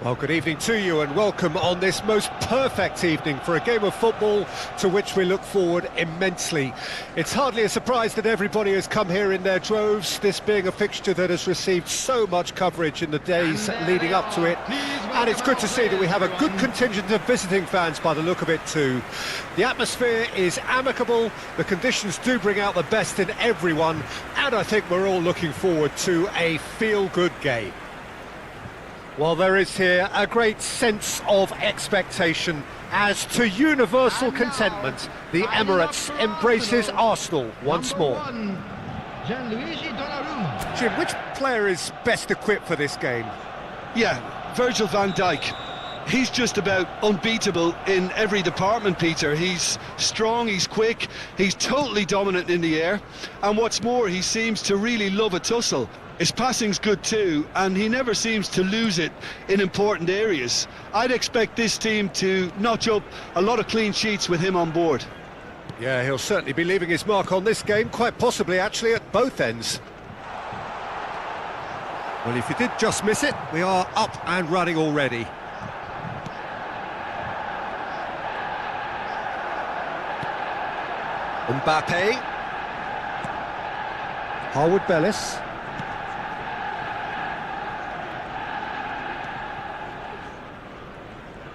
Well, good evening to you and welcome on this most perfect evening for a game of football to which we look forward immensely. It's hardly a surprise that everybody has come here in their droves, this being a fixture that has received so much coverage in the days leading up to it. And it's good to see that we have a good contingent of visiting fans by the look of it too. The atmosphere is amicable, the conditions do bring out the best in everyone, and I think we're all looking forward to a feel-good game. Well, there is here a great sense of expectation as to universal contentment. The Emirates embraces Arsenal once more. Jim, which player is best equipped for this game? Yeah, Virgil van Dijk. He's just about unbeatable in every department, Peter. He's strong, he's quick, he's totally dominant in the air, and what's more, he seems to really love a tussle. His passing's good too, and he never seems to lose it in important areas. I'd expect this team to notch up a lot of clean sheets with him on board. Yeah, he'll certainly be leaving his mark on this game, quite possibly actually at both ends. Well, if you did just miss it, we are up and running already. Mbappe. Harwood Bellis.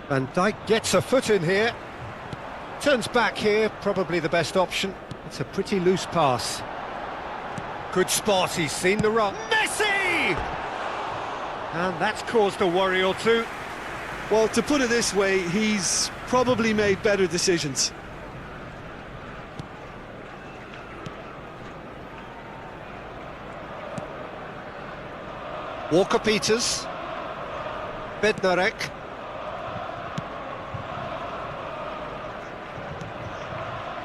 Van Dijk gets a foot in here. Turns back here, probably the best option. It's a pretty loose pass. Good spot, he's seen the run. Messi! And that's caused a worry or two. Well, to put it this way, he's probably made better decisions. Walker-Peters. Bednarek.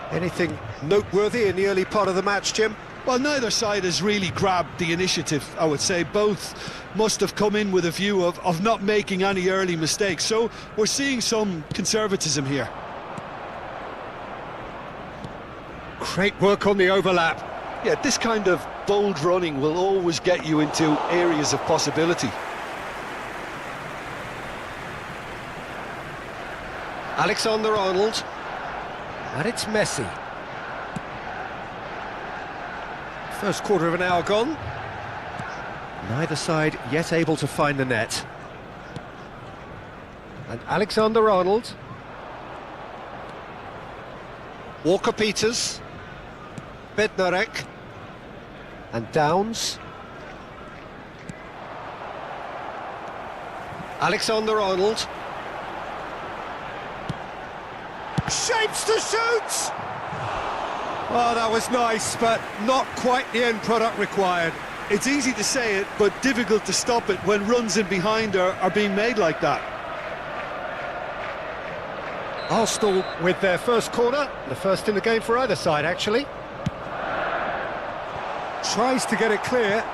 Anything noteworthy in the early part of the match, Jim? Well, neither side has really grabbed the initiative, I would say. Both must have come in with a view of not making any early mistakes. So we're seeing some conservatism here. Great work on the overlap. Yeah, this kind of bold running will always get you into areas of possibility. Alexander-Arnold. And it's Messi. First quarter of an hour gone. Neither side yet able to find the net. And Alexander-Arnold. Walker-Peters. Bednarek. And Downs. Alexander-Arnold. Shapes to shoot! Oh, that was nice, but not quite the end product required. It's easy to say it, but difficult to stop it when runs in behind are being made like that. Arsenal with their first corner, the first in the game for either side, actually. Tries to get it clear.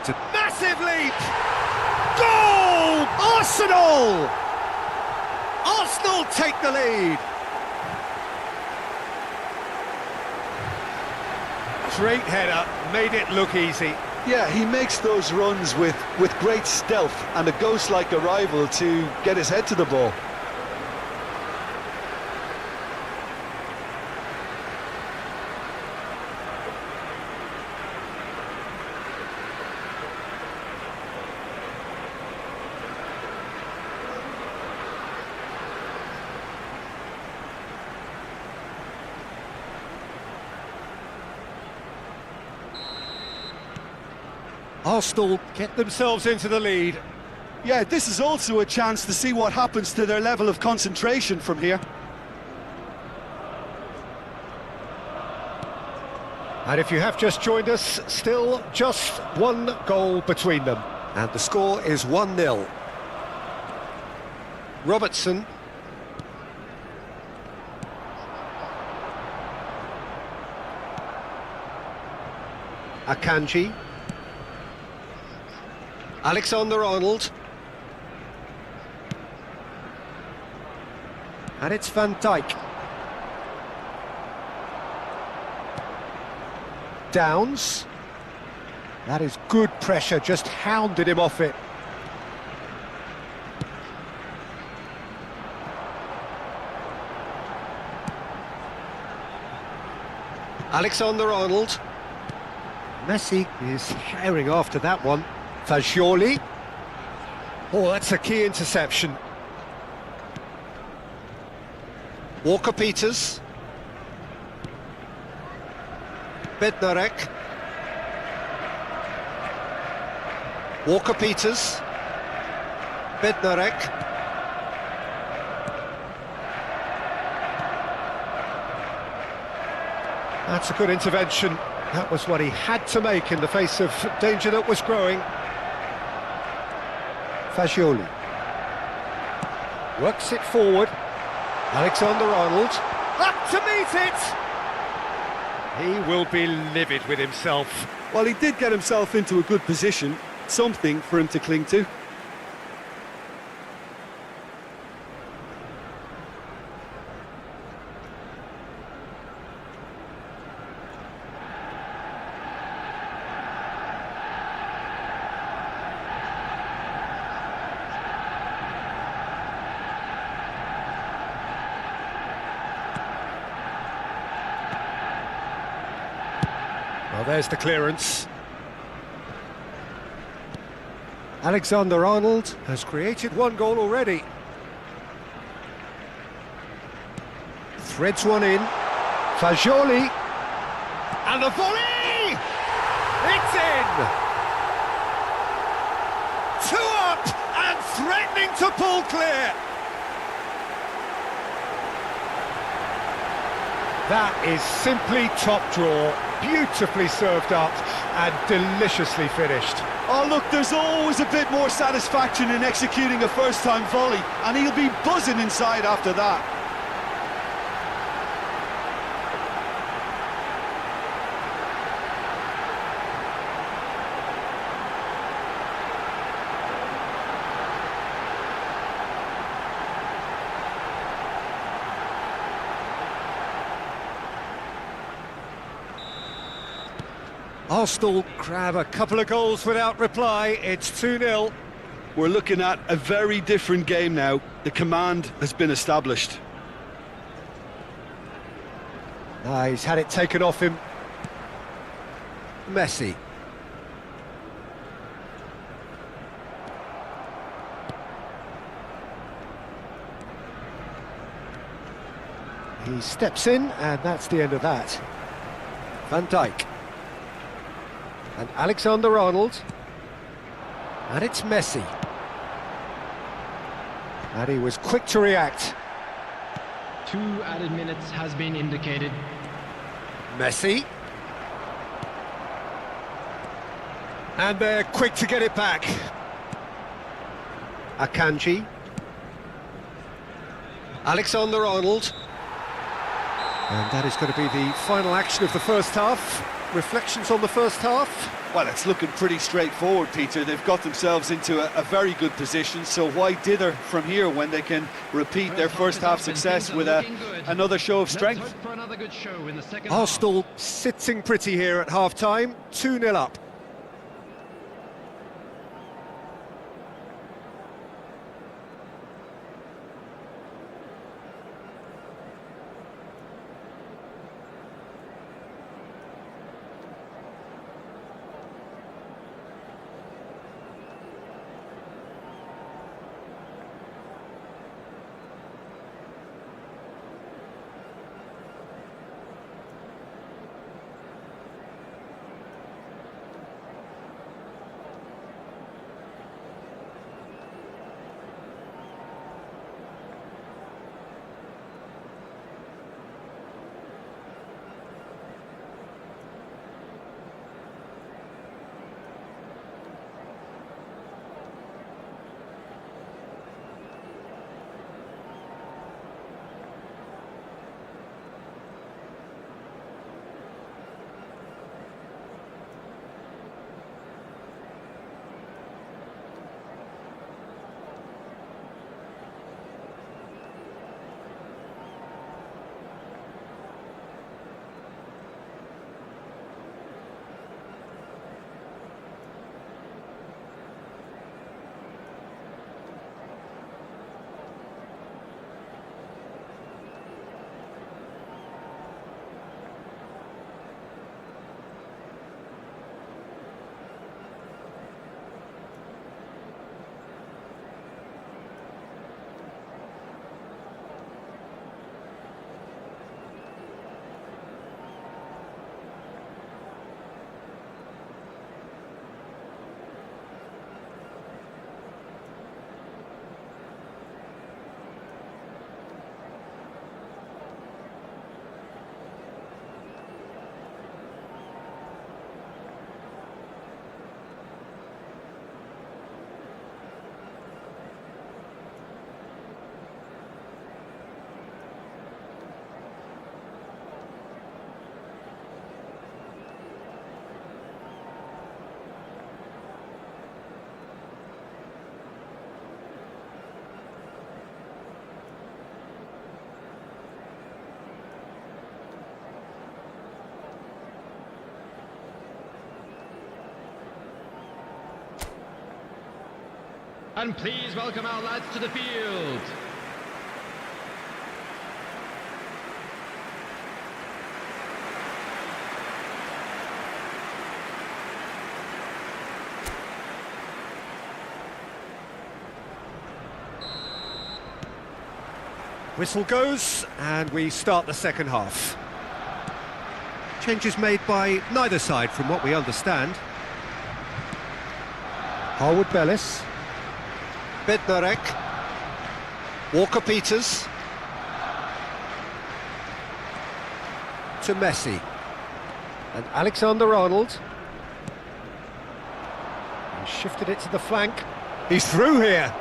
It's a massive leap! Goal! Arsenal! Arsenal take the lead. Great header, made it look easy. Yeah, he makes those runs with great stealth and a ghost-like arrival to get his head to the ball. Arsenal get themselves into the lead. Yeah, this is also a chance to see what happens to their level of concentration from here. And if you have just joined us, still just one goal between them. And the score is 1-0. Robertson. Akanji. Alexander-Arnold. And it's Van Dijk. Downs. That is good pressure, just hounded him off it. Alexander-Arnold. Messi is herring after that one. Fagioli. Oh, that's a key interception. Walker-Peters. Bednarek. Walker-Peters. Bednarek. That's a good intervention. That was what he had to make in the face of danger that was growing. Fagioli. Works it forward. Alexander-Arnold. Up to meet it! He will be livid with himself. Well, he did get himself into a good position, something for him to cling to. Well, there's the clearance. Alexander-Arnold has created one goal already. Threads one in. Fagioli. And the volley! It's in! 2 up and threatening to pull clear. That is simply top draw. Beautifully served up and deliciously finished. Oh look, there's always a bit more satisfaction in executing a first-time volley, and he'll be buzzing inside after that. Arsenal grab a couple of goals without reply. It's 2-0. We're looking at a very different game now. The command has been established. He's had it taken off him. Messi. He steps in, and that's the end of that. Van Dijk. And Alexander-Arnold. And it's Messi. And he was quick to react. 2 added minutes has been indicated. Messi. And they're quick to get it back. Akanji. Alexander-Arnold. And that is going to be the final action of the first half. Reflections on the first half? Well, it's looking pretty straightforward, Peter. They've got themselves into a very good position, so why dither from here when they can repeat their first half success with another show of strength? Arsenal sitting pretty here at half-time, 2-0 up. And please welcome our lads to the field. Whistle goes, and we start the second half. Changes made by neither side, from what we understand. Harwood-Bellis, Bednarek, Walker-Peters, to Messi, and Alexander-Arnold. He shifted it to the flank. He's through here.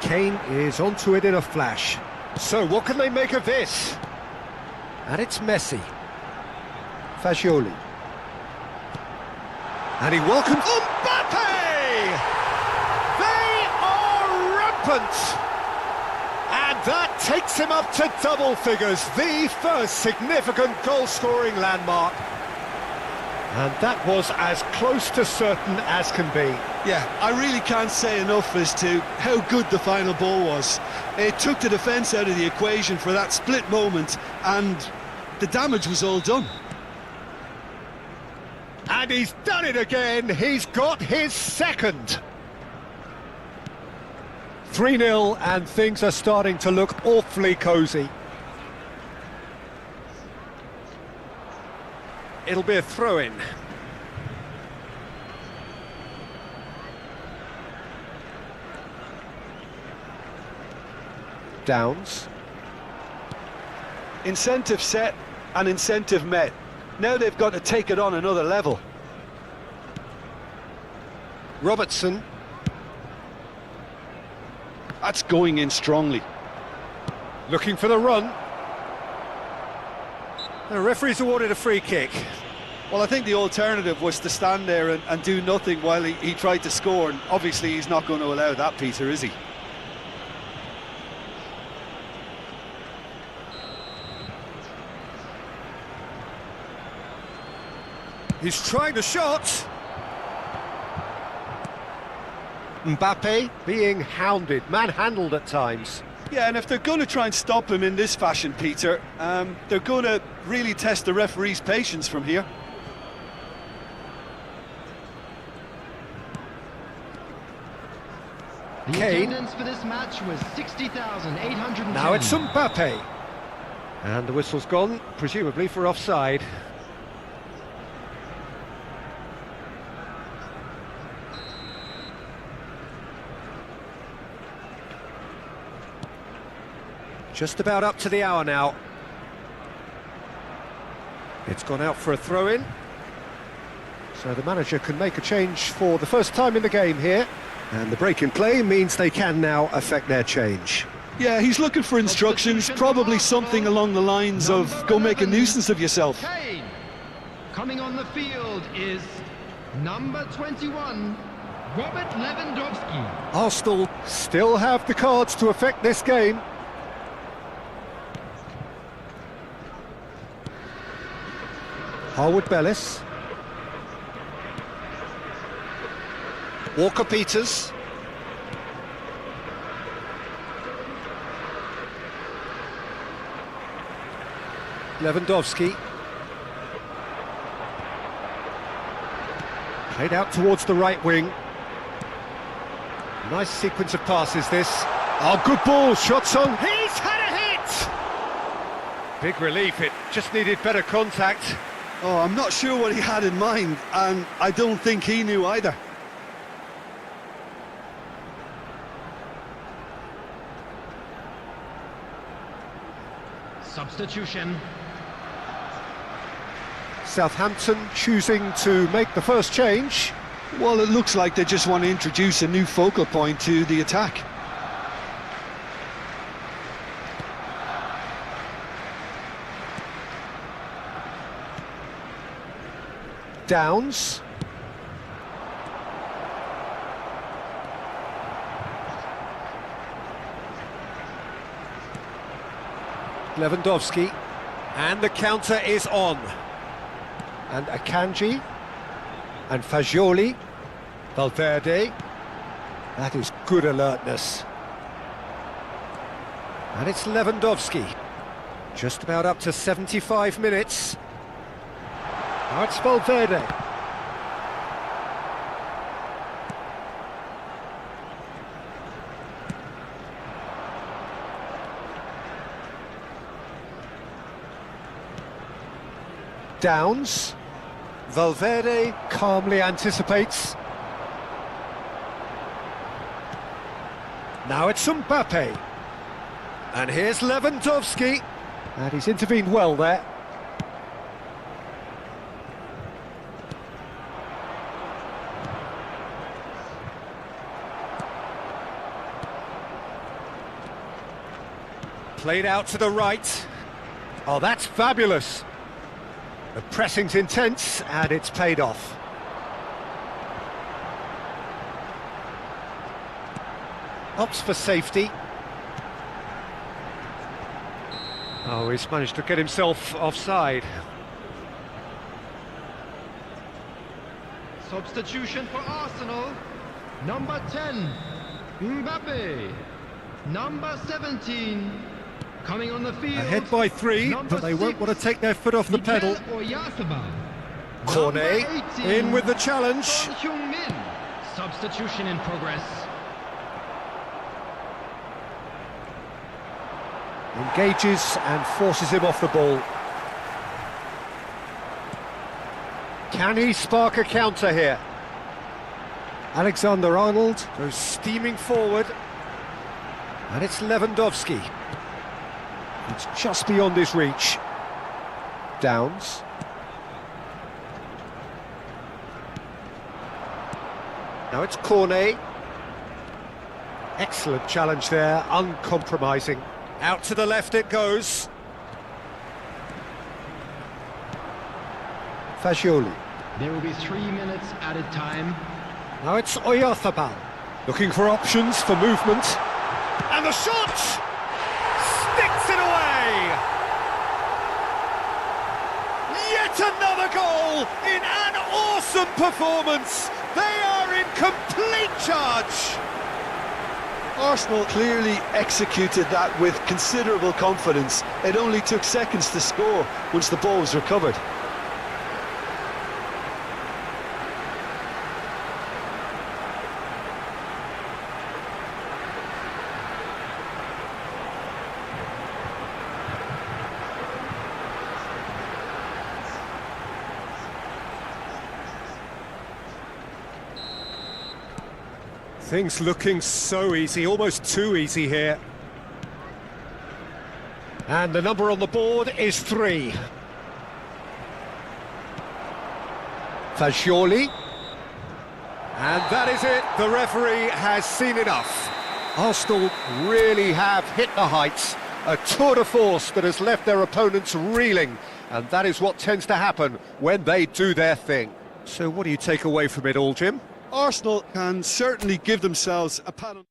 Kane is onto it in a flash. So what can they make of this? And it's Messi. Fagioli. And he welcomes Mbappe! They are rampant! And that takes him up to double figures, the first significant goal-scoring landmark. And that was as close to certain as can be. Yeah, I really can't say enough as to how good the final ball was. It took the defence out of the equation for that split moment, and the damage was all done. And he's done it again. He's got his second. 3-0, and things are starting to look awfully cosy. It'll be a throw-in. Downs. Incentive set and incentive met. Now they've got to take it on another level. Robertson. That's going in strongly. Looking for the run. The referee's awarded a free kick. Well, I think the alternative was to stand there and do nothing while he tried to score, and obviously he's not going to allow that, Peter, is he? He's trying the shot. Mbappe being hounded, manhandled at times. Yeah, and if they're going to try and stop him in this fashion, Peter, they're going to really test the referee's patience from here. The Kane. attendance for this match was 60,810. Now it's Mbappe. And the whistle's gone, presumably for offside. Just about up to the hour now. It's gone out for a throw-in. So the manager can make a change for the first time in the game here. And the break in play means they can now affect their change. Yeah, he's looking for instructions, probably something along the lines of go make a nuisance of yourself. Kane. Coming on the field is number 21, Robert Lewandowski. Arsenal still have the cards to affect this game. Harwood-Bellis. Walker-Peters. Lewandowski. Played out towards the right wing. Nice sequence of passes this. Oh, good ball, shots on. He's had a hit! Big relief, it just needed better contact. Oh, I'm not sure what he had in mind, and I don't think he knew either. Substitution. Southampton choosing to make the first change. Well, it looks like they just want to introduce a new focal point to the attack. Downs. Lewandowski. And the counter is on. And Akanji. And Fagioli. Valverde. That is good alertness. And it's Lewandowski. Just about up to 75 minutes. Now it's Valverde. Downs. Valverde calmly anticipates. Now it's Mbappe. And here's Lewandowski. And he's intervened well there. Played out to the right. Oh, that's fabulous. The pressing's intense, and it's paid off. Opts for safety. Oh, he's managed to get himself offside. Substitution for Arsenal. Number 10, Mbappe. Number 17, coming on the field. Ahead by 3, but they won't want to take their foot off the pedal. Cornet in with the challenge. Substitution in progress. Engages and forces him off the ball. Can he spark a counter here? Alexander-Arnold goes steaming forward. And it's Lewandowski. It's just beyond his reach. Downs. Now it's Cornet. Excellent challenge there, uncompromising. Out to the left it goes. Fagioli. There will be 3 minutes added time. Now it's Oyarzabal. Looking for options for movement. And the shot! Sticks it away! Yet another goal in an awesome performance! They are in complete charge! Arsenal clearly executed that with considerable confidence. It only took seconds to score once the ball was recovered. Things looking so easy, almost too easy here. And the number on the board is 3. Fagioli. And that is it, the referee has seen enough. Arsenal really have hit the heights, a tour de force that has left their opponents reeling, and that is what tends to happen when they do their thing. So what do you take away from it all, Jim? Arsenal can certainly give themselves a pat on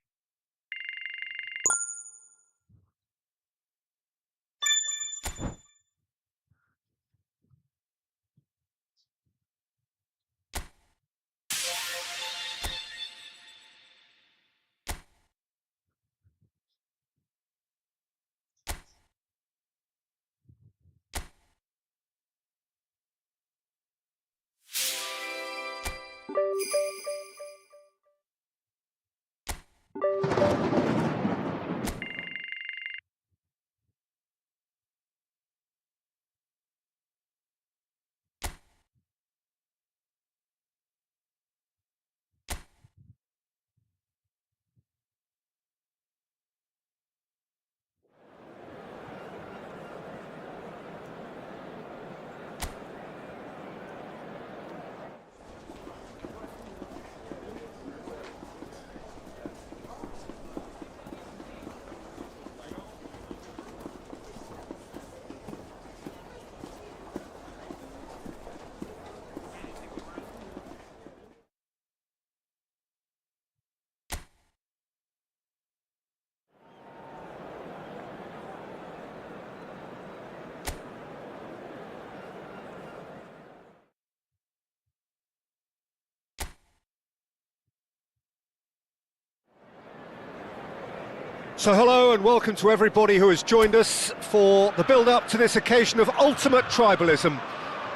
So hello and welcome to everybody who has joined us for the build-up to this occasion of ultimate tribalism.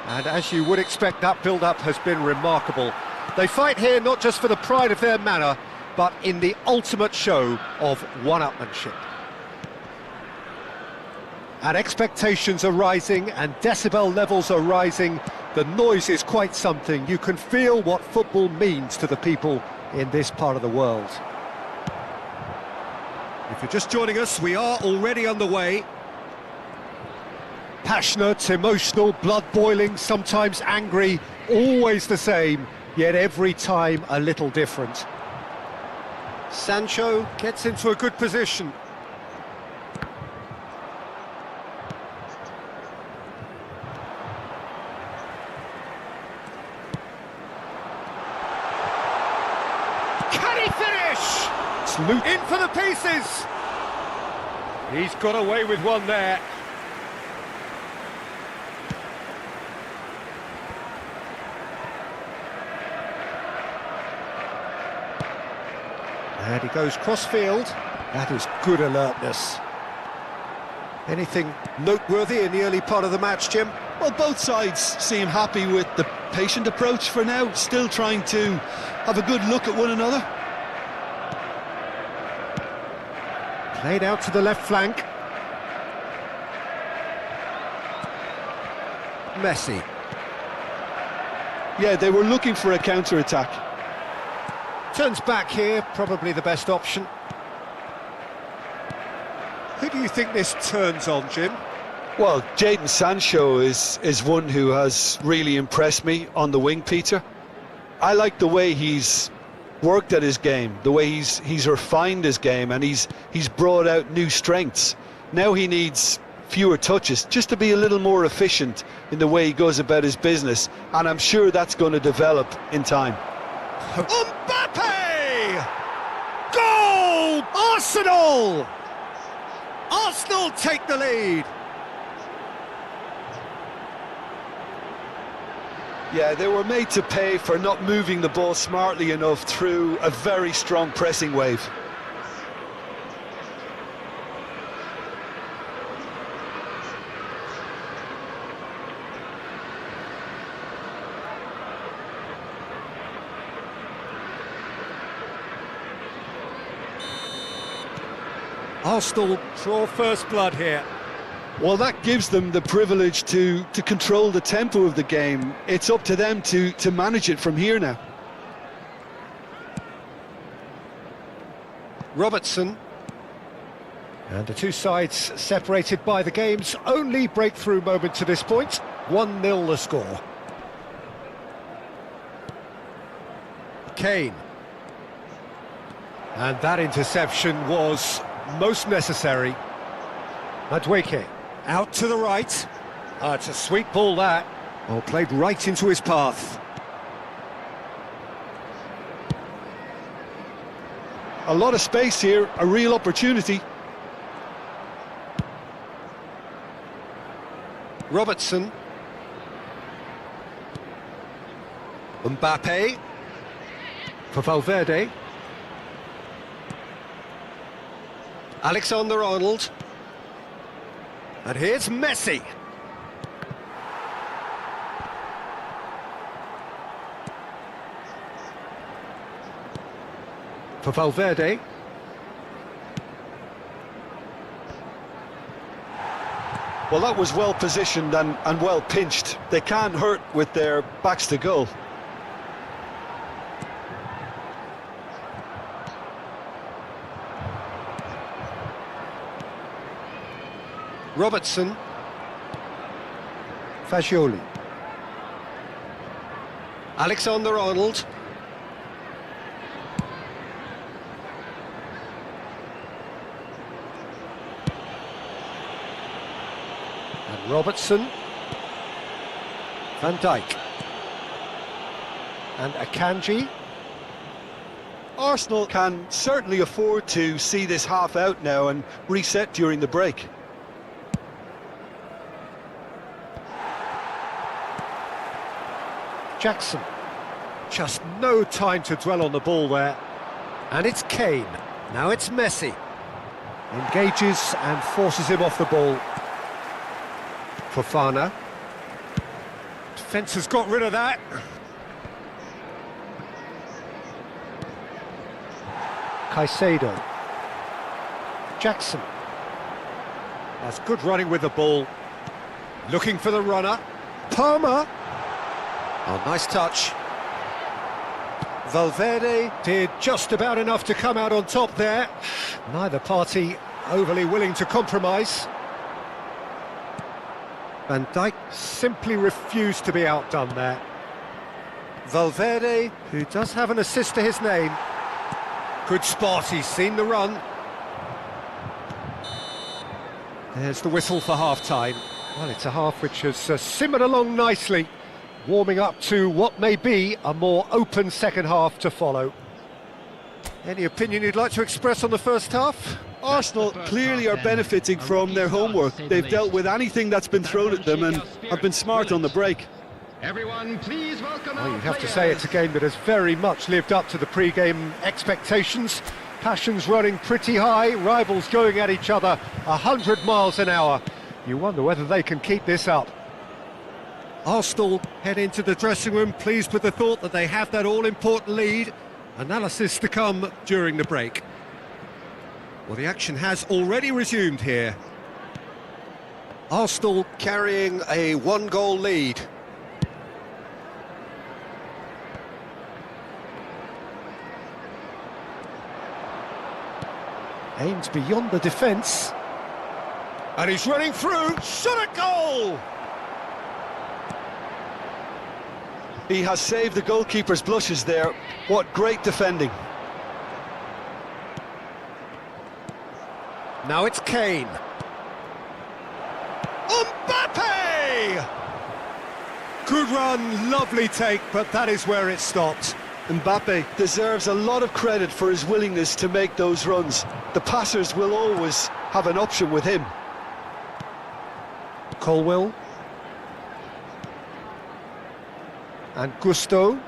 And as you would expect, that build-up has been remarkable. They fight here not just for the pride of their manor, but in the ultimate show of one-upmanship. And expectations are rising and decibel levels are rising. The noise is quite something. You can feel what football means to the people in this part of the world. If you're just joining us, we are already underway. Passionate, emotional, blood-boiling, sometimes angry, always the same, yet every time a little different. Sancho gets into a good position. Can he finish? In for the pieces! He's got away with one there. And he goes cross-field. That is good alertness. Anything noteworthy in the early part of the match, Jim? Well, both sides seem happy with the patient approach for now, still trying to have a good look at one another. Played out to the left flank. Messi. Yeah, they were looking for a counter-attack. Turns back here, probably the best option. Who do you think this turns on, Jim? Well, Jadon Sancho is one who has really impressed me on the wing, Peter. I like the way he's worked at his game, the way he's refined his game, and he's brought out new strengths. Now he needs fewer touches, just to be a little more efficient in the way he goes about his business, and I'm sure that's going to develop in time. Mbappe! Goal! Arsenal! Arsenal take the lead. Yeah, they were made to pay for not moving the ball smartly enough through a very strong pressing wave. Arsenal draw first blood here. Well, that gives them the privilege to control the tempo of the game. It's up to them to manage it from here now. Robertson. And the two sides separated by the game's only breakthrough moment to this point. 1-0 the score. Kane. And that interception was most necessary. Madueke. Out to the right. It's a sweet ball, that. Oh, played right into his path. A lot of space here, a real opportunity. Robertson. Mbappe. For Valverde. Alexander-Arnold. And here's Messi. For Valverde. Well, that was well positioned and well pinched. They can't hurt with their backs to goal. Robertson. Fagioli. Alexander-Arnold. And Robertson. Van Dijk. And Akanji. Arsenal can certainly afford to see this half out now and reset during the break. Jackson. Just no time to dwell on the ball there. And it's Kane. Now it's Messi. Engages and forces him off the ball. Fofana. Defence has got rid of that. Caicedo. Jackson. That's good running with the ball. Looking for the runner. Palmer. Oh, nice touch. Valverde did just about enough to come out on top there. Neither party overly willing to compromise. Van Dijk simply refused to be outdone there. Valverde, who does have an assist to his name. Good spot, he's seen the run. There's the whistle for half-time. Well, it's a half which has simmered along nicely, warming up to what may be a more open second half to follow. Any opinion you'd like to express on the first half? Arsenal clearly are benefiting from their homework. They've dealt with anything that's been thrown at them and have been smart on the break. Everyone, please welcome Well, our you'd have to players. say it's a game that has very much lived up to the pre-game expectations. Passions running pretty high, rivals going at each other 100 miles an hour. You wonder whether they can keep this up. Arsenal head into the dressing room pleased with the thought that they have that all-important lead. Analysis to come during the break. Well, the action has already resumed here. Arsenal carrying a one-goal lead. Aims beyond the defence. And he's running through, shot at goal! He has saved the goalkeeper's blushes there. What great defending. Now it's Kane. Mbappe! Good run, lovely take, but that is where it stopped. Mbappe deserves a lot of credit for his willingness to make those runs. The passers will always have an option with him. Colwill. And Gusto.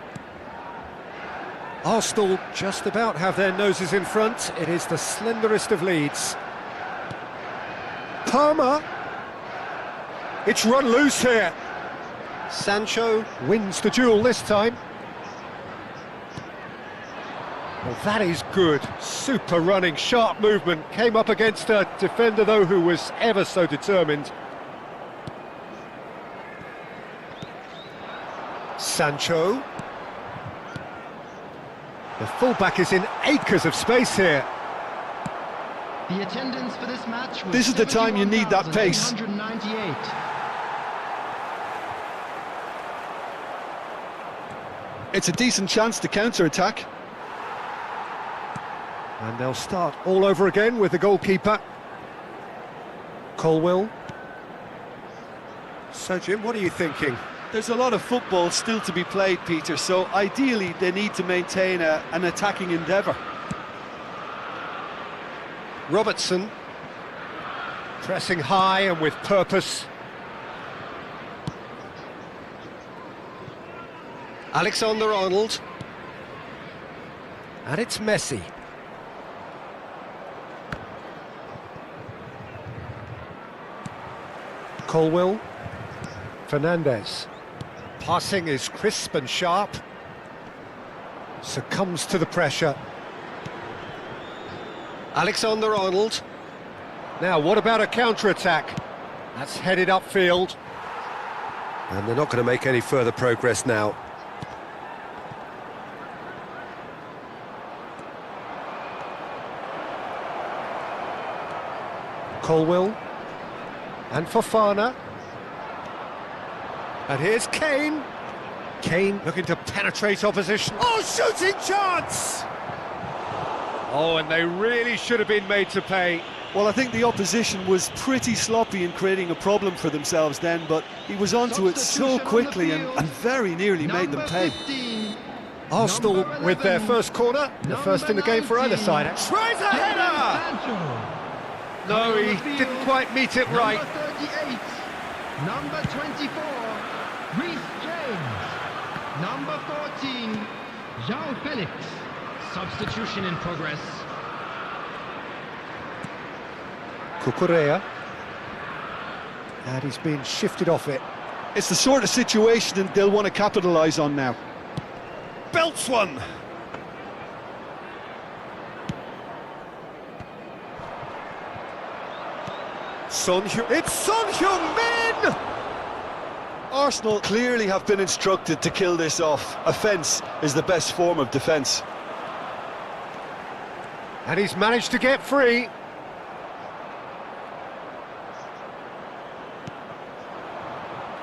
Arsenal just about have their noses in front. It is the slenderest of leads. Palmer. It's run loose here. Sancho wins the duel this time. Well, that is good. Super running, sharp movement. Came up against a defender, though, who was ever so determined. Sancho. The fullback is in acres of space here. The attendance for this match was This is the time you need that pace. 71,898. It's a decent chance to counter-attack. And they'll start all over again with the goalkeeper. Colwill. So, Jim, what are you thinking? There's a lot of football still to be played, Peter, so ideally they need to maintain an attacking endeavour. Robertson. Pressing high and with purpose. Alexander-Arnold. And it's Messi. Colwill. Fernandes. Passing is crisp and sharp. Succumbs to the pressure. Alexander-Arnold. Now, what about a counter-attack? That's headed upfield. And they're not going to make any further progress now. Colwill. And Fofana. And here's Kane. Kane looking to penetrate opposition. Oh, shooting chance! Oh, and they really should have been made to pay. Well, I think the opposition was pretty sloppy in creating a problem for themselves then, but he was onto it so quickly and very nearly made them pay. 15. Arsenal Number with their 11. first corner, the first in the game for either side. Tries a header! Sancho. No, he didn't quite meet it right. Number 38. Number 24. Reece James. Number 14. João Felix. Substitution in progress. Cucurella. And he's been shifted off it. It's the sort of situation that they'll want to capitalise on now. Belts one! It's Son Heung-min! Arsenal clearly have been instructed to kill this off. Offence is the best form of defence. And he's managed to get free.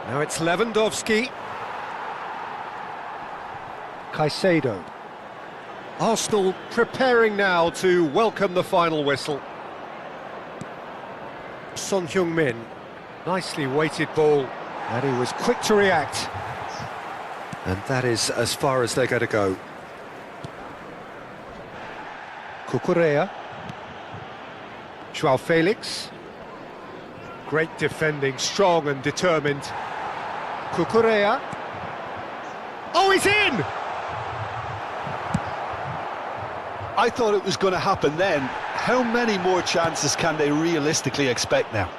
Now it's Lewandowski. Caicedo. Arsenal preparing now to welcome the final whistle. Son Heung-min. Nicely weighted ball. And he was quick to react. And that is as far as they're going to go. Cucurella. Joao Felix. Great defending, strong and determined. Cucurella. Oh, he's in! I thought it was going to happen then. How many more chances can they realistically expect now?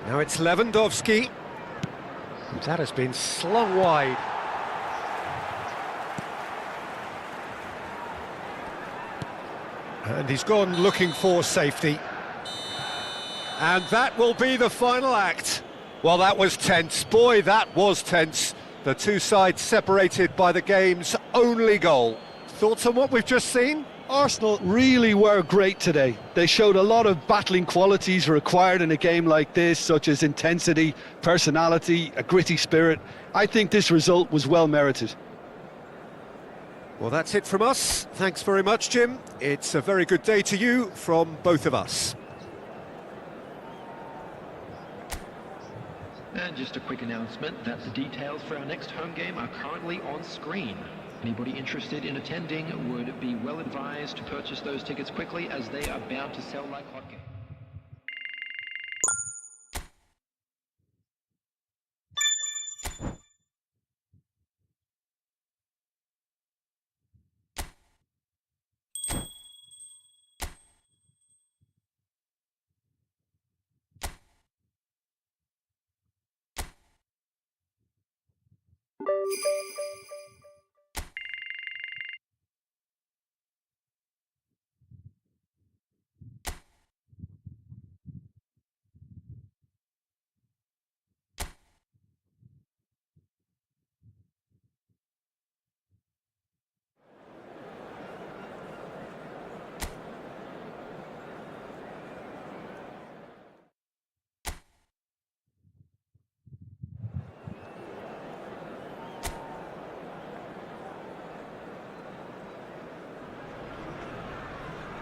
Now it's Lewandowski. That has been slung wide. And he's gone looking for safety. And that will be the final act. Well, that was tense. Boy, that was tense. The two sides separated by the game's only goal. Thoughts on what we've just seen? Arsenal really were great today. They showed a lot of battling qualities required in a game like this, such as intensity, personality, a gritty spirit. I think this result was well merited. Well, that's it from us. Thanks very much, Jim. It's a very good day to you from both of us. And just a quick announcement that the details for our next home game are currently on screen. Anybody interested in attending would be well advised to purchase those tickets quickly, as they are bound to sell like hotcakes.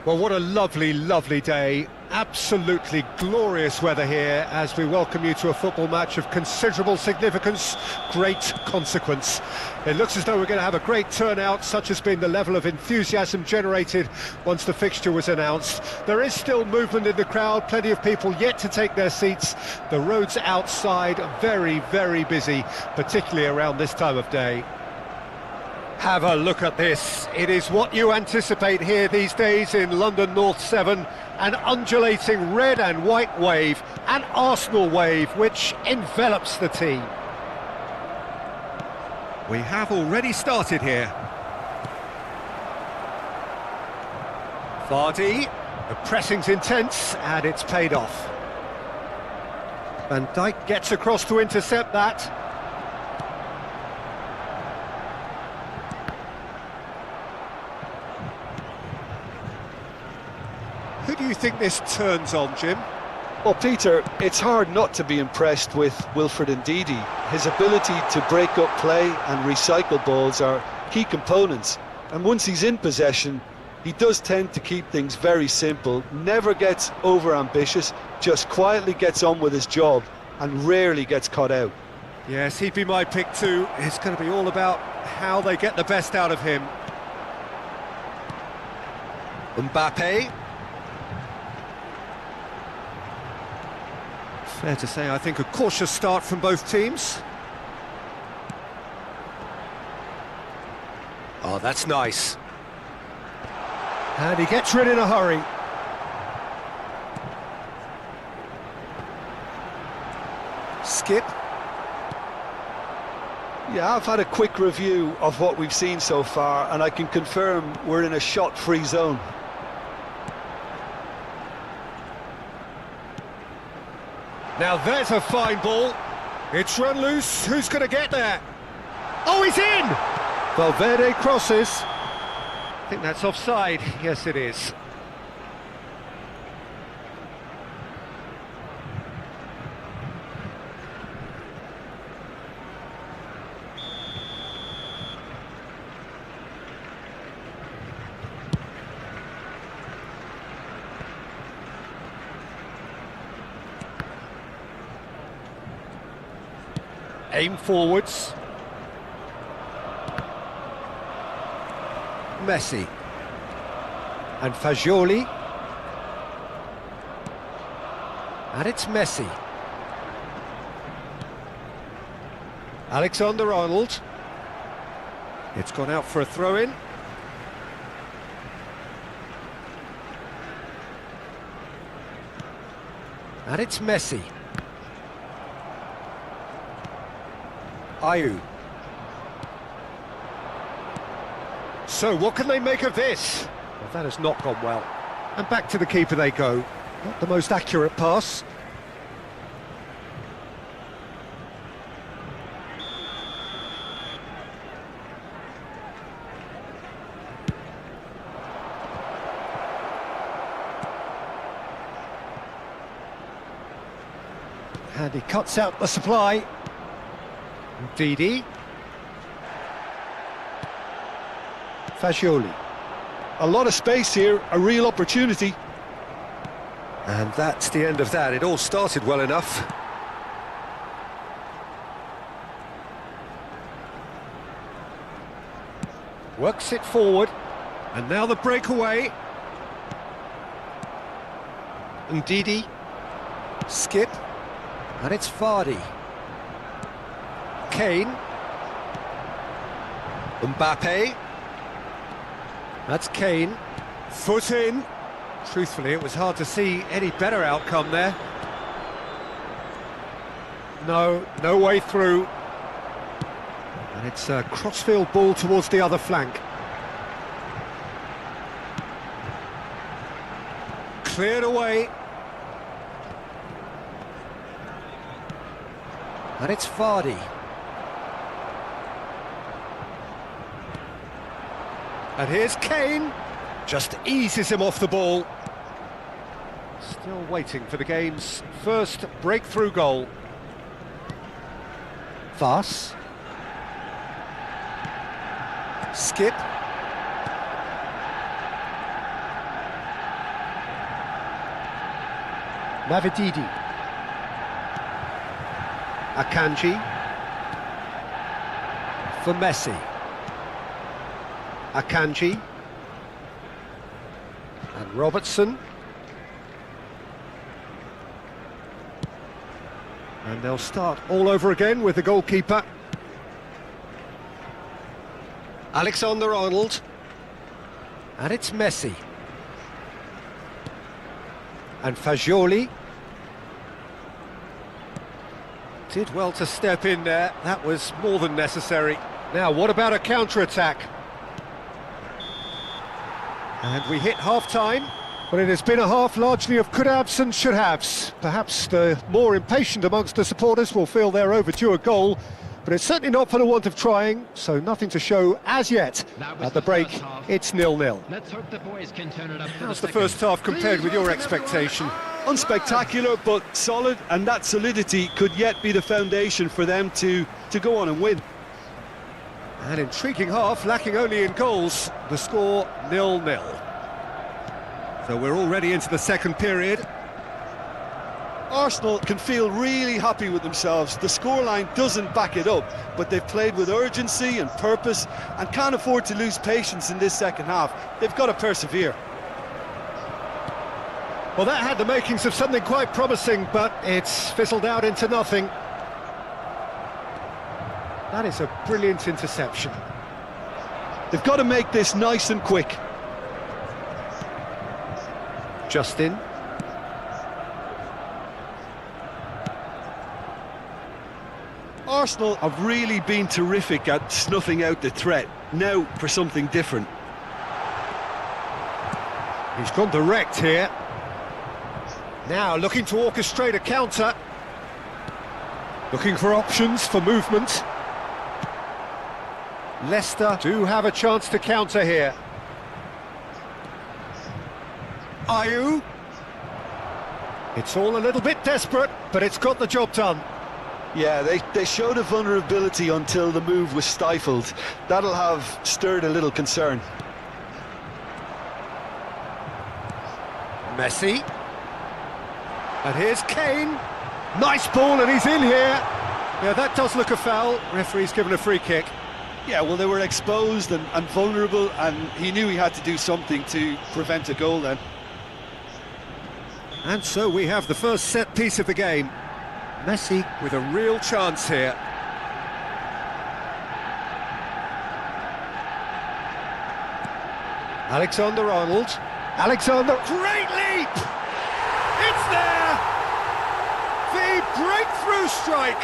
Well, what a lovely, lovely day. Absolutely glorious weather here as we welcome you to a football match of considerable significance, great consequence. It looks as though we're going to have a great turnout, such has been the level of enthusiasm generated once the fixture was announced. There is still movement in the crowd, plenty of people yet to take their seats. The roads outside very, very busy, particularly around this time of day. Have a look at this. It is what you anticipate here these days in London North 7. An undulating red and white wave, an Arsenal wave which envelops the team. We have already started here. Vardy, the pressing's intense and it's paid off. Van Dijk gets across to intercept that. Who do you think this turns on, Jim? Well, Peter, it's hard not to be impressed with Wilfred Ndidi. His ability to break up play and recycle balls are key components. And once he's in possession, he does tend to keep things very simple, never gets over-ambitious, just quietly gets on with his job and rarely gets caught out. Yes, he'd be my pick too. It's going to be all about how they get the best out of him. Mbappe. Fair to say, I think, a cautious start from both teams. Oh, that's nice. And he gets rid in a hurry. Skip. Yeah, I've had a quick review of what we've seen so far, and I can confirm we're in a shot-free zone. Now there's a fine ball. It's run loose. Who's going to get there? Oh, he's in! Valverde crosses. I think that's offside. Yes, it is. Aim forwards. Messi. And Fagioli. And it's Messi. Alexander-Arnold. It's gone out for a throw-in. And it's Messi. Ayew. So what can they make of this? Well, that has not gone well. And back to the keeper they go. Not the most accurate pass. And he cuts out the supply. Didi. Fagioli. A lot of space here, a real opportunity. And that's the end of that. It all started well enough. Works it forward. And now the breakaway. And Didi. Skip. And it's Vardy. Kane. Mbappe. That's Kane. Foot in. Truthfully, it was hard to see any better outcome there. No way through. And it's a crossfield ball towards the other flank. Cleared away. And it's Vardy. And here's Kane, just eases him off the ball. Still waiting for the game's first breakthrough goal. Vass. Skip. Mavididi. Akanji. For Messi. Akanji. And Robertson. And they'll start all over again with the goalkeeper. Alexander-Arnold. And it's Messi. And Fagioli. Did well to step in there. That was more than necessary. Now, what about a counter-attack? And we hit half-time. Well, it has been a half largely of could-haves and should-haves. Perhaps the more impatient amongst the supporters will feel they're overdue a goal, but it's certainly not for the want of trying, so nothing to show as yet. At the break, it's 0-0. Let's hope the boys can turn it up. How's the first half compared with your expectation? Unspectacular, but solid, and that solidity could yet be the foundation for them to go on and win. An intriguing half, lacking only in goals. The score 0-0. So we're already into the second period. Arsenal can feel really happy with themselves. The scoreline doesn't back it up, but they've played with urgency and purpose and can't afford to lose patience in this second half. They've got to persevere. Well, that had the makings of something quite promising, but it's fizzled out into nothing. That is a brilliant interception. They've got to make this nice and quick. Justin. Arsenal have really been terrific at snuffing out the threat. Now for something different. He's gone direct here. Now looking to orchestrate a counter. Looking for options for movement. Leicester do have a chance to counter here. Ayew. It's all a little bit desperate, but it's got the job done. Yeah, they showed a vulnerability until the move was stifled. That'll have stirred a little concern. Messi. And here's Kane. Nice ball, and he's in here. Yeah, that does look a foul. Referee's given a free kick. Yeah, well, they were exposed and vulnerable, and he knew he had to do something to prevent a goal then. And so we have the first set piece of the game. Messi with a real chance here. Alexander-Arnold. Alexander, great leap! It's there! The breakthrough strike!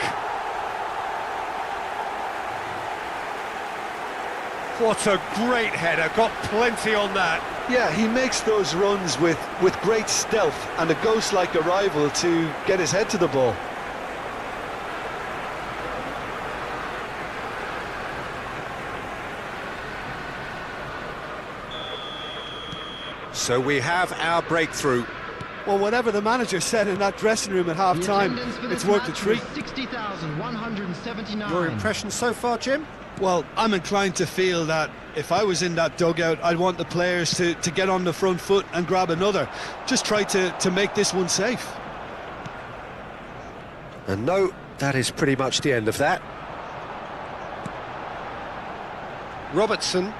What a great header, got plenty on that. Yeah, he makes those runs with great stealth and a ghost-like arrival to get his head to the ball. So we have our breakthrough. Well, whatever the manager said in that dressing room at half-time, it's worth a treat. 60,179. Your impression so far, Jim? Well, I'm inclined to feel that if I was in that dugout, I'd want the players to get on the front foot and grab another. Just try to make this one safe. And no, that is pretty much the end of that. Robertson.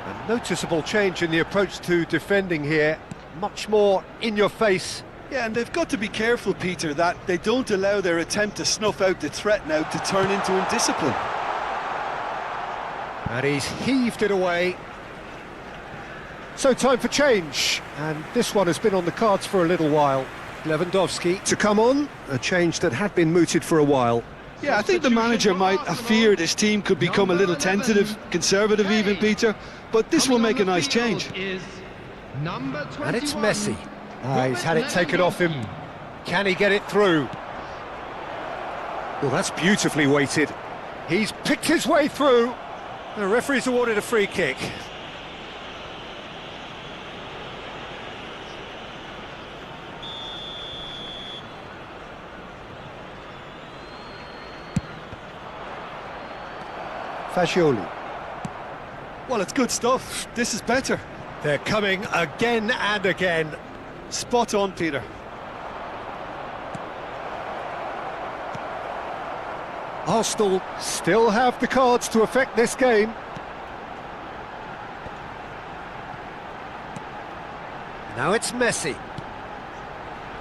A noticeable change in the approach to defending here. Much more in your face. Yeah, and they've got to be careful, Peter, that they don't allow their attempt to snuff out the threat now to turn into indiscipline. And he's heaved it away. So time for change. And this one has been on the cards for a little while. Lewandowski to come on. A change that had been mooted for a while. Yeah, I think the manager might have feared his team could become a little tentative, conservative even, Peter. But this will make a nice change. And it's Messi. He's had it taken off him. Can he get it through? Well, that's beautifully weighted. He's picked his way through. The referee's awarded a free kick. Fagioli. Well, it's good stuff. This is better. They're coming again and again. Spot on, Peter. Arsenal still have the cards to affect this game. Now it's Messi.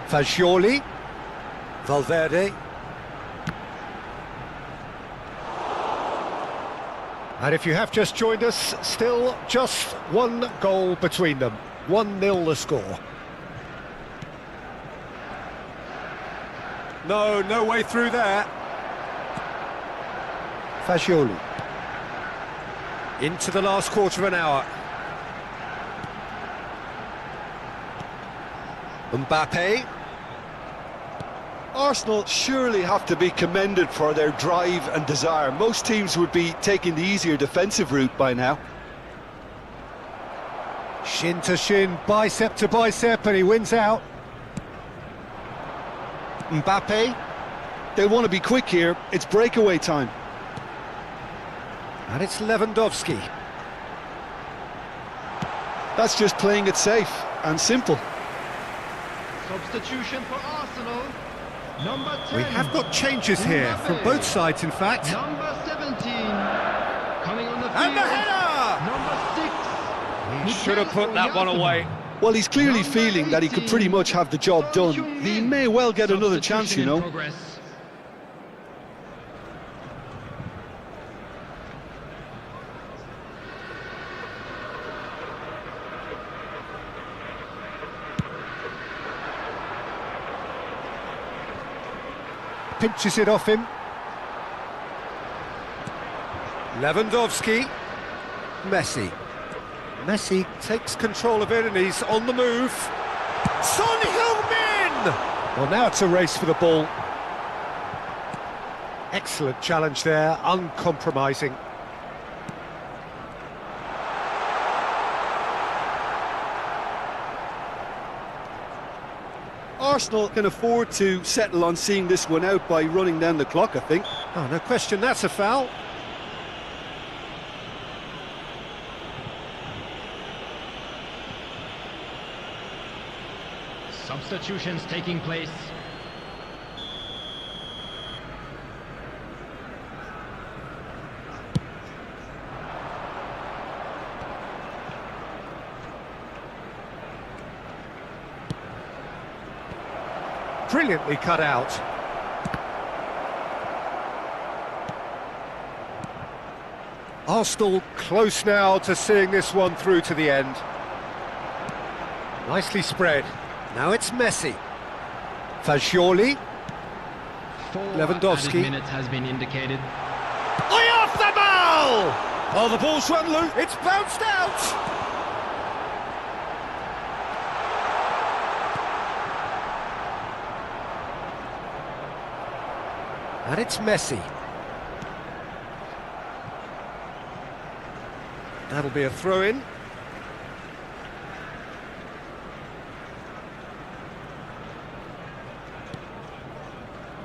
Fagioli. Valverde. And if you have just joined us, still just one goal between them. 1-0 the score. No way through there. Fagioli. Into the last quarter of an hour. Mbappe. Arsenal surely have to be commended for their drive and desire. Most teams would be taking the easier defensive route by now. Shin to shin, bicep to bicep, and he wins out. Mbappe. They want to be quick here. It's breakaway time. And it's Lewandowski. That's just playing it safe and simple. Substitution for Arsenal. Number 10. We have got changes here from both sides, in fact. Number 17. Coming on the field. And the header! Number 6. He should have put that one away. Well, he's clearly feeling that he could pretty much have the job done. He may well get another chance, you know. pinches it off him. Lewandowski. Messi. Messi takes control of it and he's on the move. Son Heung-min! Well, now it's a race for the ball. Excellent challenge there, uncompromising. Arsenal can afford to settle on seeing this one out by running down the clock, I think. Oh, no question, that's a foul. Substitutions taking place. Brilliantly cut out. Arsenal close now to seeing this one through to the end. Nicely spread. Now it's Messi. Fagioli. Lewandowski. Minutes has been indicated. Off the ball! Oh, the ball's run loose. It's bounced out. And it's Messi. That'll be a throw-in.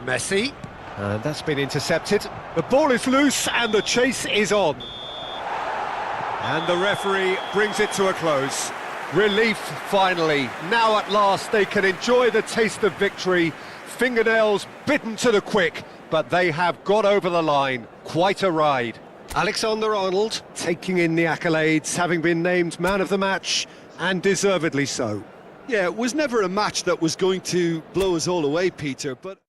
Messi. And that's been intercepted. The ball is loose and the chase is on. And the referee brings it to a close. Relief, finally. Now at last they can enjoy the taste of victory. Fingernails bitten to the quick, but they have got over the line. Quite a ride. Alexander-Arnold taking in the accolades, having been named man of the match, and deservedly so. Yeah, it was never a match that was going to blow us all away, Peter, but...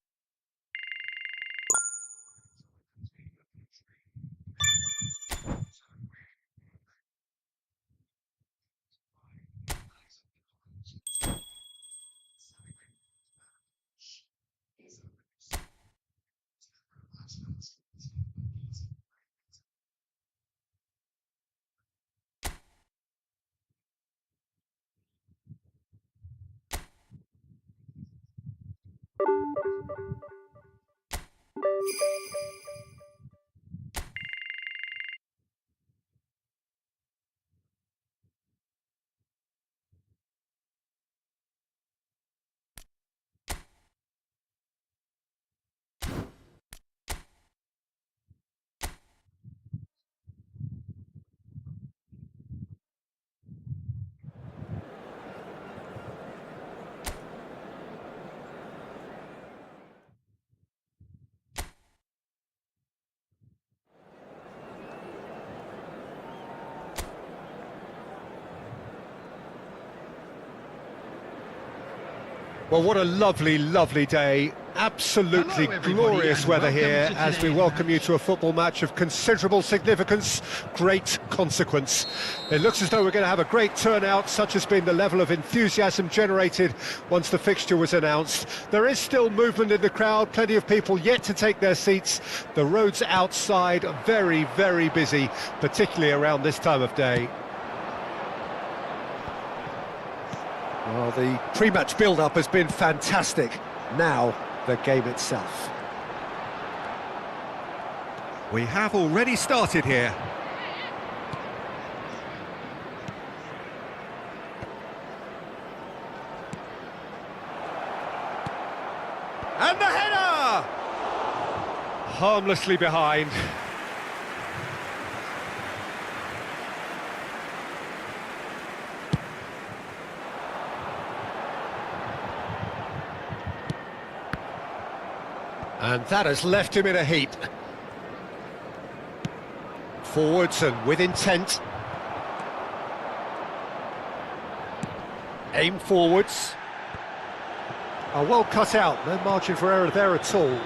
Well, what a lovely, lovely day. Absolutely glorious weather here as we welcome you to a football match of considerable significance, great consequence. It looks as though we're going to have a great turnout, such has been the level of enthusiasm generated once the fixture was announced. There is still movement in the crowd, plenty of people yet to take their seats. The roads outside are very, very busy, particularly around this time of day. Well, the pre-match build-up has been fantastic. Now, the game itself. We have already started here. And the header! Harmlessly behind. And that has left him in a heap. Forwards and with intent. Aim forwards. Oh, well cut out, no margin for error there at all.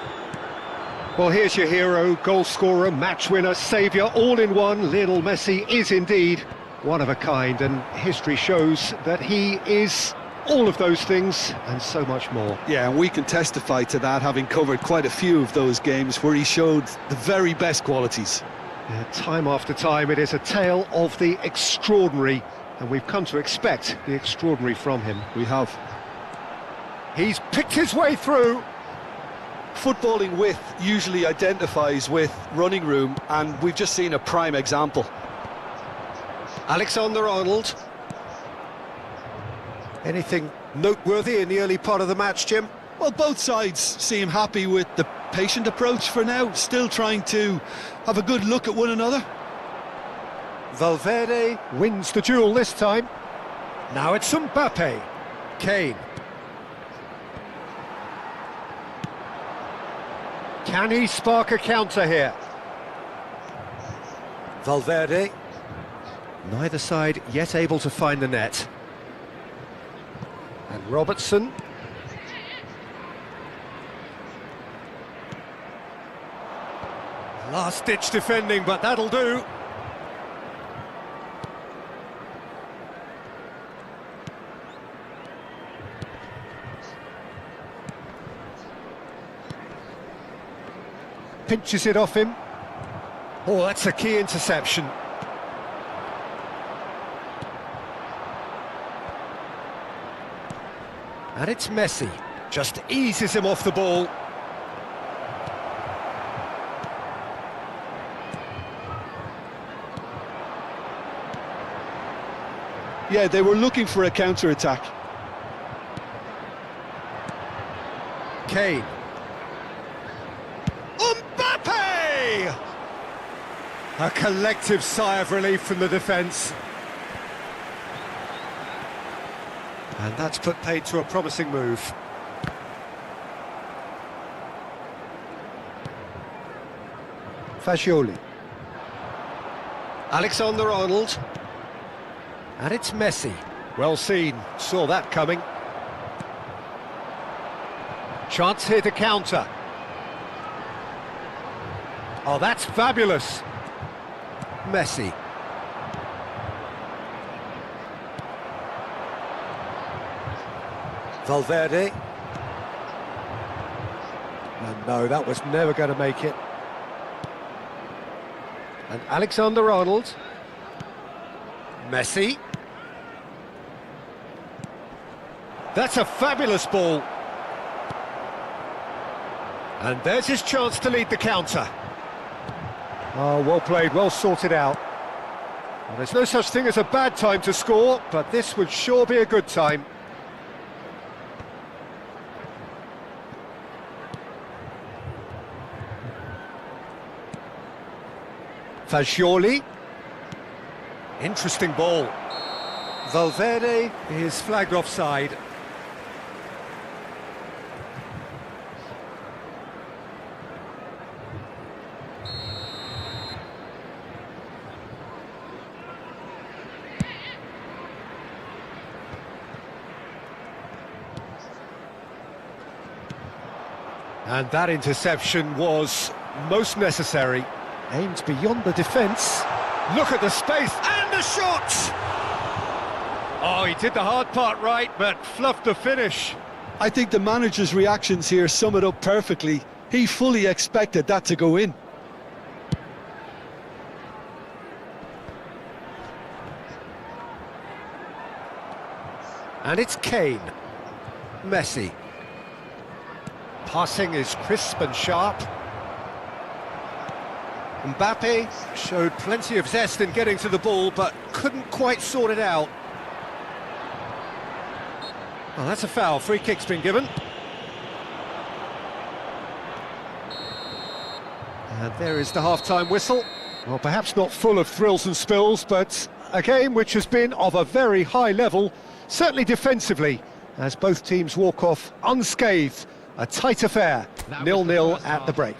Well, here's your hero, goal scorer, match winner, saviour, all in one. Lionel Messi is indeed one of a kind, and history shows that he is all of those things and so much more. Yeah, and we can testify to that, having covered quite a few of those games where he showed the very best qualities. Yeah, time after time, it is a tale of the extraordinary, and we've come to expect the extraordinary from him. We have. He's picked his way through. Footballing width usually identifies with running room, and we've just seen a prime example. Alexander-Arnold. Anything noteworthy in the early part of the match, Jim? Well, both sides seem happy with the patient approach for now, still trying to have a good look at one another. Valverde wins the duel this time. Now it's Mbappe. Kane. Can he spark a counter here? Valverde. Neither side yet able to find the net. And Robertson. Last-ditch defending, but that'll do. Pinches it off him. Oh, that's a key interception. And it's Messi. Just eases him off the ball. Yeah, they were looking for a counter-attack. Kane. Mbappe! A collective sigh of relief from the defence. And that's put paid to a promising move. Fagioli. Alexander-Arnold. And it's Messi. Well seen, saw that coming. Chance here to counter. Oh, that's fabulous. Messi. Valverde. And no, that was never going to make it. And Alexander-Arnold. Messi. That's a fabulous ball. And there's his chance to lead the counter. Oh, well played, well sorted out. Well, there's no such thing as a bad time to score, but this would sure be a good time. Fagioli. Interesting ball. Valverde is flagged offside. And that interception was most necessary. Aimed beyond the defence. Look at the space and the shot! Oh, he did the hard part right, but fluffed the finish. I think the manager's reactions here sum it up perfectly. He fully expected that to go in. And it's Kane. Messi. Passing is crisp and sharp. Mbappe showed plenty of zest in getting to the ball, but couldn't quite sort it out. Well, that's a foul. Free kick's been given. And there is the half-time whistle. Well, perhaps not full of thrills and spills, but a game which has been of a very high level, certainly defensively, as both teams walk off unscathed. A tight affair, 0-0 at the break.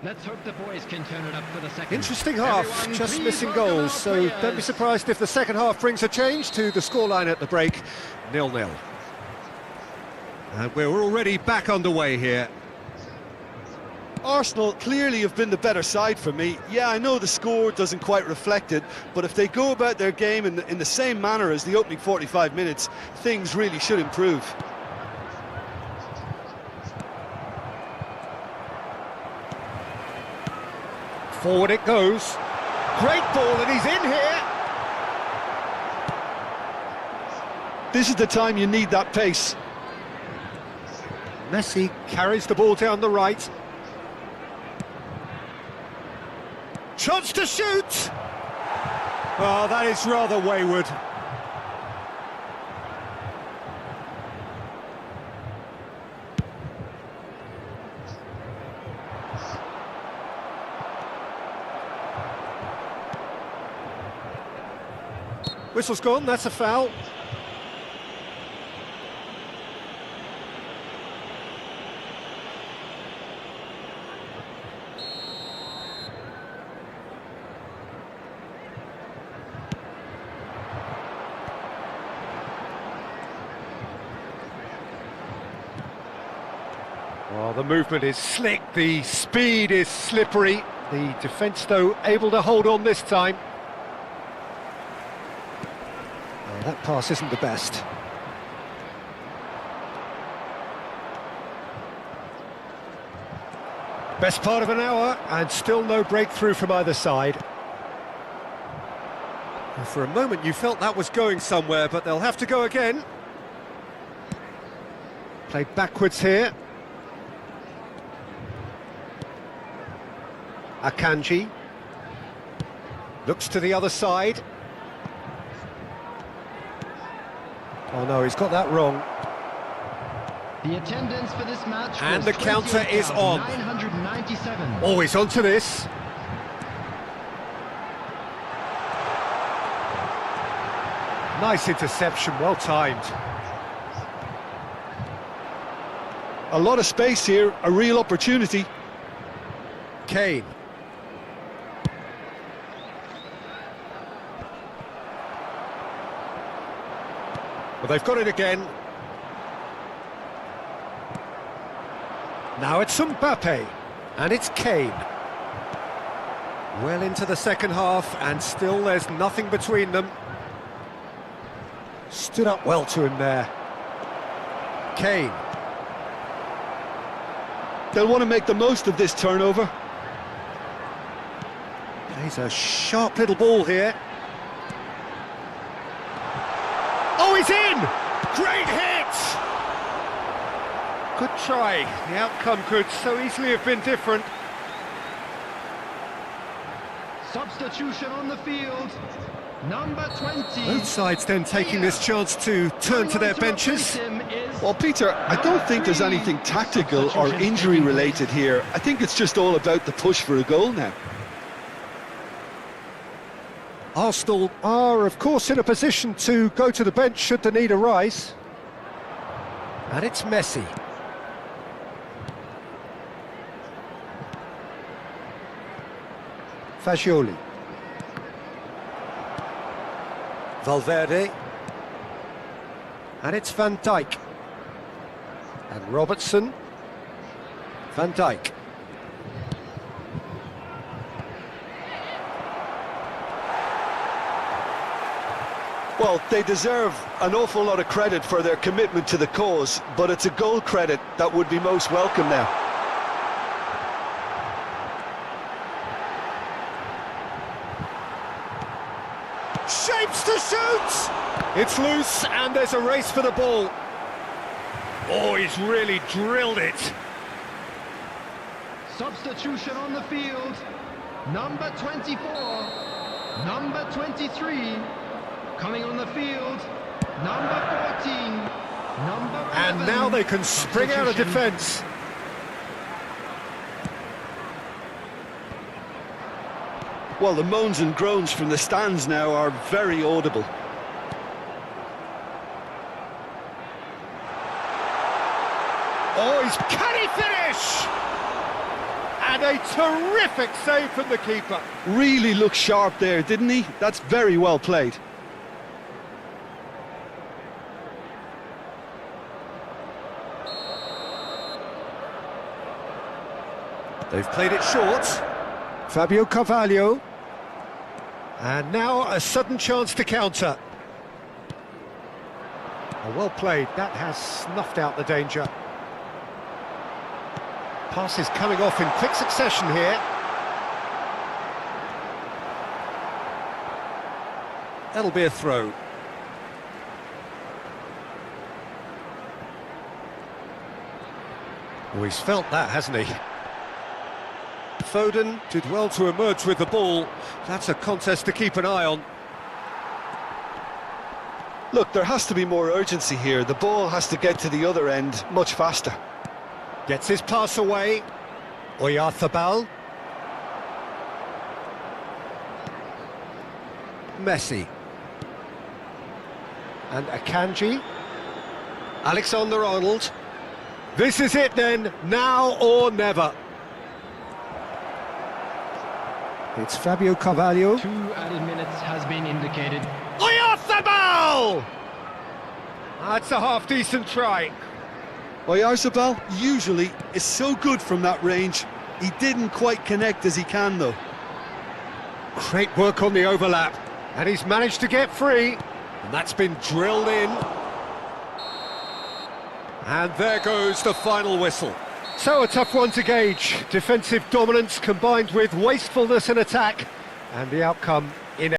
Let's hope the boys can turn it up for the second. Interesting half, Everyone, just please missing welcome goals, our so players. don't be surprised if the second half brings a change to the scoreline at the break, 0-0. And we're already back underway here. Arsenal clearly have been the better side for me. Yeah, I know the score doesn't quite reflect it, but if they go about their game in the same manner as the opening 45 minutes, things really should improve. Forward it goes. Great ball, and he's in here. This is the time you need that pace. Messi carries the ball down the right. Chance to shoot! Oh, that is rather wayward. Whistle's gone, that's a foul. Well, the movement is slick, the speed is slippery. The defence, though, able to hold on this time. Oh, that pass isn't the best. Best part of an hour, and still no breakthrough from either side. And for a moment you felt that was going somewhere, but they'll have to go again. Played backwards here. Akanji looks to the other side. Oh no, he's got that wrong. The attendance for this match And the counter is on. 997. Oh, he's onto this. Nice interception, well timed. A lot of space here, a real opportunity. Kane. Well, they've got it again. Now it's Mbappe, and it's Kane. Well into the second half, and still there's nothing between them. Stood up well to him there. Kane. They'll want to make the most of this turnover. Plays a sharp little ball here. Oh, he's in! Great hit! Good try. The outcome could so easily have been different. Substitution on the field. Number 20. Both sides then taking this chance to turn to their benches. Well, Peter, I don't think there's anything tactical or injury related here. I think it's just all about the push for a goal now. Arsenal are, of course, in a position to go to the bench should the need arise. And it's Messi. Fagioli. Valverde. And it's Van Dijk. And Robertson. Van Dijk. Well, they deserve an awful lot of credit for their commitment to the cause, but it's a goal credit that would be most welcome now. Shapes to shoot! It's loose, and there's a race for the ball. Oh, he's really drilled it. Substitution on the field. Number 24. Number 23. Coming on the field. Number 14. Number 11. And now they can spring out of defence. Well, the moans and groans from the stands now are very audible. Oh, can he finish? And a terrific save from the keeper. Really looked sharp there, didn't he? That's very well played. They've played it short. Fabio Carvalho. And now a sudden chance to counter. Oh, well played. That has snuffed out the danger. Passes coming off in quick succession here. That'll be a throw. Oh, he's felt that, hasn't he? Foden did well to emerge with the ball. That's a contest to keep an eye on. Look, there has to be more urgency here. The ball has to get to the other end much faster. Gets his pass away. Oyarzabal. Messi. And Akanji. Alexander-Arnold. This is it then, now or never. It's Fabio Carvalho. 2 added minutes has been indicated. Oyarzabal! That's a half-decent try. Oyarzabal usually is so good from that range. He didn't quite connect as he can, though. Great work on the overlap. And he's managed to get free. And that's been drilled in. And there goes the final whistle. So a tough one to gauge. Defensive dominance combined with wastefulness in attack. And the outcome